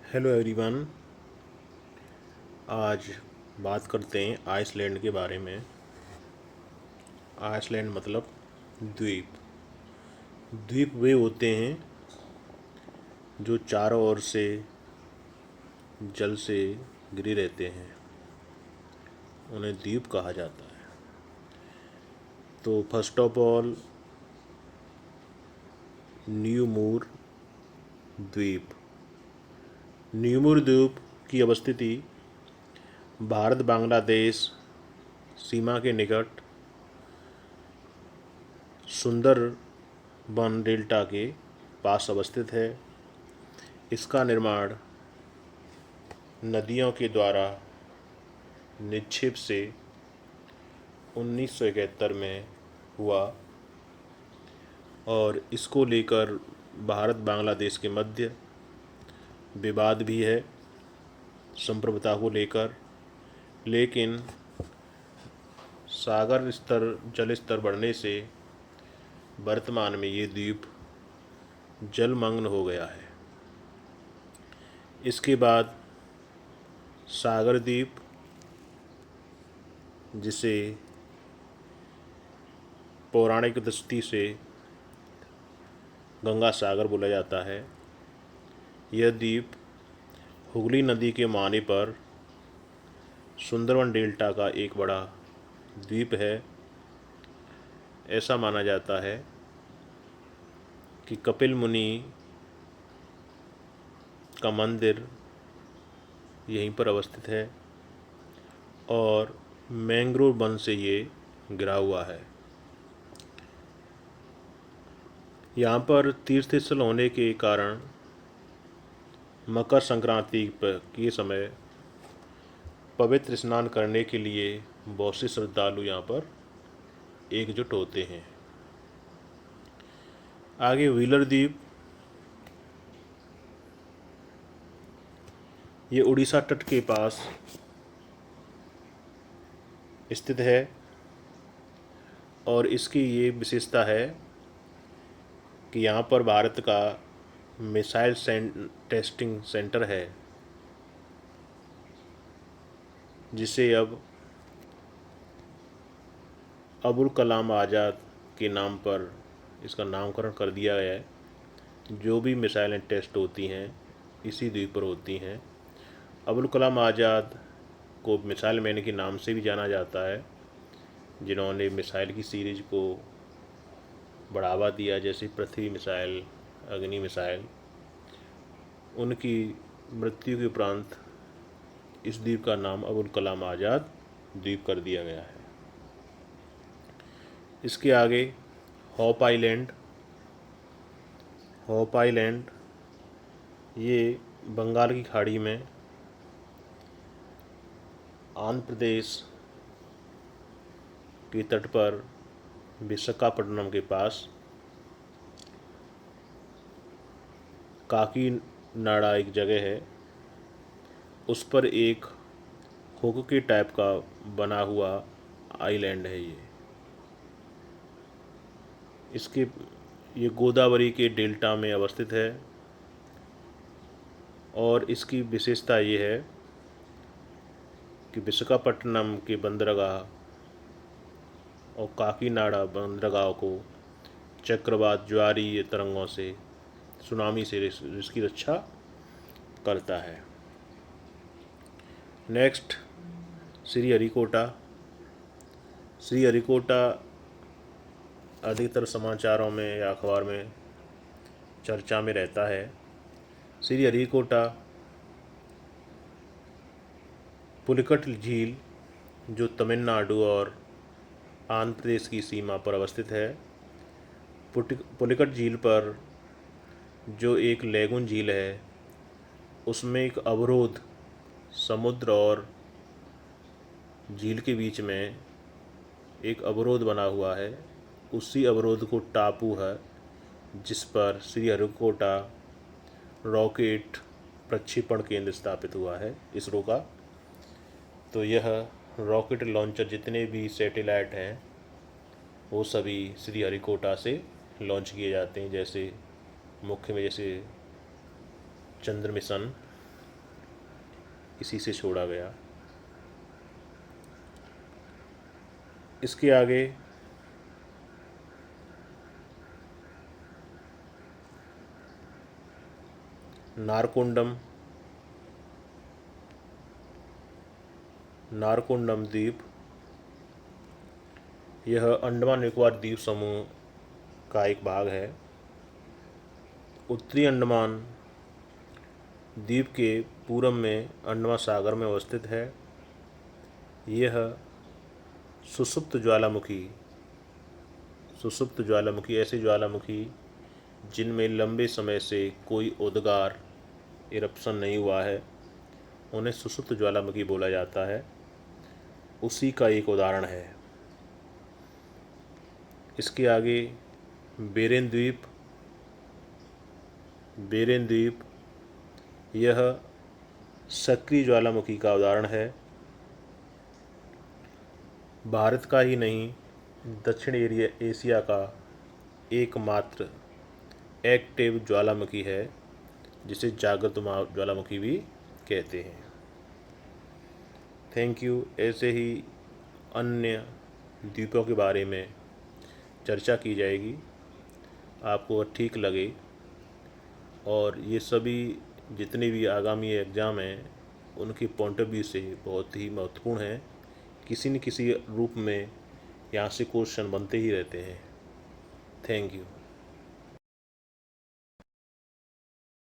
Hello everyone. आज बात करते हैं आइसलैंड के बारे में। आइसलैंड मतलब द्वीप। द्वीप वे होते हैं जो चारों ओर से जल से घिरे रहते हैं, उन्हें द्वीप कहा जाता है। तो फर्स्ट ऑफ ऑल, न्यूमूर द्वीप। न्यूमूर द्वीप की अवस्थिति भारत बांग्लादेश सीमा के निकट सुंदरबन डेल्टा के पास अवस्थित है। इसका निर्माण नदियों के द्वारा निक्षेप से 1971 में हुआ और इसको लेकर भारत बांग्लादेश के मध्य विवाद भी है संप्रभुता को लेकर। लेकिन सागर स्तर जल स्तर बढ़ने से वर्तमान में ये द्वीप जलमग्न हो गया है। इसके बाद सागर द्वीप, जिसे पौराणिक दृष्टि से गंगा सागर बोला जाता है, यह द्वीप हुगली नदी के मुहाने पर सुंदरबन डेल्टा का एक बड़ा द्वीप है। ऐसा माना जाता है कि कपिल मुनि का मंदिर यहीं पर अवस्थित है और मैंग्रोव वन से ये घिरा हुआ है। यहाँ पर तीर्थ स्थल होने के कारण मकर संक्रांति के समय पवित्र स्नान करने के लिए बहुत से श्रद्धालु यहाँ पर एकजुट होते हैं। आगे व्हीलर द्वीप, ये उड़ीसा तट के पास स्थित है और इसकी ये विशेषता है कि यहाँ पर भारत का मिसाइल टेस्टिंग सेंटर है, जिसे अब अबुल कलाम आज़ाद के नाम पर इसका नामकरण कर दिया गया है। जो भी मिसाइलें टेस्ट होती हैं इसी द्वीप पर होती हैं। अबुल कलाम आज़ाद को मिसाइल मैन के नाम से भी जाना जाता है, जिन्होंने मिसाइल की सीरीज को बढ़ावा दिया, जैसे पृथ्वी मिसाइल, अग्नि मिसाइल। उनकी मृत्यु के उपरांत इस द्वीप का नाम अबुल कलाम आज़ाद द्वीप कर दिया गया है। इसके आगे हॉप आइलैंड। हॉप आइलैंड ये बंगाल की खाड़ी में आंध्र प्रदेश के तट पर विशाखापट्टनम के पास काकीनाडा एक जगह है, उस पर एक हुक के टाइप का बना हुआ आइलैंड है। ये गोदावरी के डेल्टा में अवस्थित है और इसकी विशेषता ये है कि विशाखापट्टनम के बंदरगाह और काकीनाडा बंदरगाह को चक्रवात, ज्वारीय तरंगों से, सुनामी से इसकी रक्षा करता है। नेक्स्ट, श्रीहरिकोटा। श्रीहरिकोटा अधिकतर समाचारों में या अखबार में चर्चा में रहता है। श्रीहरिकोटा पुलिकट झील, जो तमिलनाडु और आंध्र प्रदेश की सीमा पर अवस्थित है। पुलिकट झील पर जो एक लैगून झील है, उसमें एक अवरोध समुद्र और झील के बीच में एक अवरोध बना हुआ है। उसी अवरोध को टापू है जिस पर श्रीहरिकोटा रॉकेट प्रक्षेपण केंद्र स्थापित हुआ है, इसरो का। तो यह रॉकेट लॉन्चर जितने भी सैटेलाइट हैं वो सभी श्रीहरिकोटा से लॉन्च किए जाते हैं। जैसे मुख्य में जैसे चंद्र मिशन इसी से छोड़ा गया। इसके आगे नारकोंडम द्वीप, यह अंडमान निकोबार द्वीप समूह का एक भाग है। उत्तरी अंडमान द्वीप के पूरब में अंडमान सागर में अवस्थित है। यह सुषुप्त ज्वालामुखी ऐसे ज्वालामुखी जिनमें लंबे समय से कोई उद्गार इरप्शन नहीं हुआ है, उन्हें सुषुप्त ज्वालामुखी बोला जाता है। उसी का एक उदाहरण है। इसके आगे बेरेन द्वीप, यह सक्रिय ज्वालामुखी का उदाहरण है। भारत का ही नहीं, दक्षिण एशिया का एकमात्र एक्टिव ज्वालामुखी है, जिसे जागृत ज्वालामुखी भी कहते हैं। Thank you. ऐसे ही अन्य द्वीपों के बारे में चर्चा की जाएगी, आपको ठीक लगे। और ये सभी जितने भी आगामी एग्ज़ाम हैं, उनके पॉइंट ऑफ व्यू से बहुत ही महत्वपूर्ण है। किसी न किसी रूप में यहाँ से क्वेश्चन बनते ही रहते हैं। Thank you.